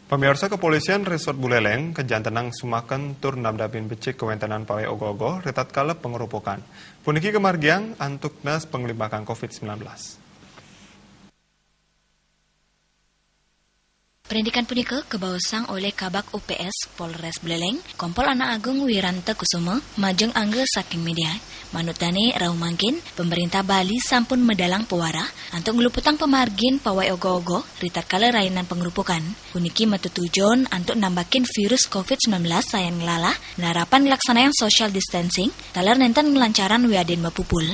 Pemirsa Kepolisian Resort Buleleng, Kejantenang Sumaken tur nabdapin becik kewentenan pawai ogo-ogo retat kalep pengerupukan. Puniki kemargiang antuk nas penglibakan COVID-19. Perindikan punika kebawasang oleh Kabak UPS Polres Buleleng, Kompol Anak Agung Wiranta Kusuma, majeng angge saking media. Manutane rau mangkin, pemerintah Bali sampun medalang pewara antuk ngeluputang pemargin pawai ogo-ogo ritat kala rainan pengerupukan. Puniki metutujon antuk nambakin virus COVID-19 sayang lala, narapan ngelaksanaan social distancing, talar nenten ngelancaran wiadin mapupul.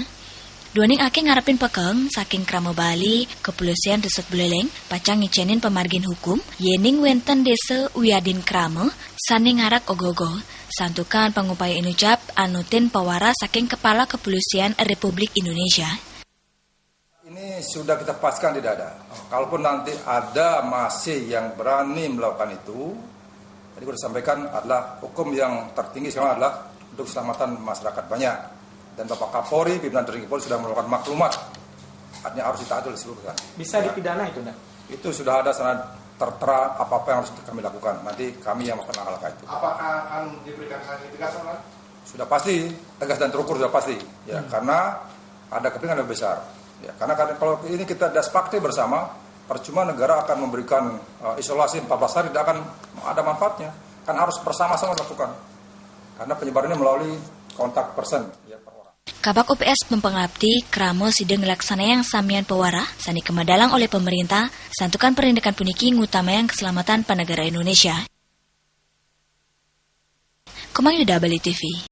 Duaning ake ngarepin pekeng saking Krama Bali, Kepolisian Resort Buleleng, pacang ngicenin pemargin hukum, yening wenten desa Wiadin Krama, saning ngarak ogogo, santukan pangupaya inucap anutin pawara saking Kepala Kepolisian Republik Indonesia. Ini sudah kita pastikan tidak ada. Kalaupun nanti ada masih yang berani melakukan itu, tadi sudah sampaikan adalah hukum yang tertinggi sekarang adalah untuk keselamatan masyarakat banyak. Dan Bapak Kapolri, pimpinan tertinggi Polri sudah melakukan maklumat, artinya harus ditaati oleh seluruh kan. Bisa dipidana itu, Nak? Itu sudah ada sangat tertera apa-apa yang harus kami lakukan. Nanti kami yang melakukan hal itu. Apakah akan diberikan sanksi tegas, Pak? Sudah pasti, tegas dan terukur sudah pasti. Ya, karena ada kepentingan lebih besar. Ya, karena kalau ini kita sepakati bersama, percuma negara akan memberikan isolasi 14 hari tidak akan ada manfaatnya. Kan harus bersama-sama dilakukan. Karena penyebarannya melalui kontak person. Ya, Kabak UPS mempengabdi kramo sidang ngelaksanayan samian pewara sani kemadalang oleh pemerintah santukan perindakan puniki ngutamayan keselamatan panegara Indonesia. Komang di Bali TV.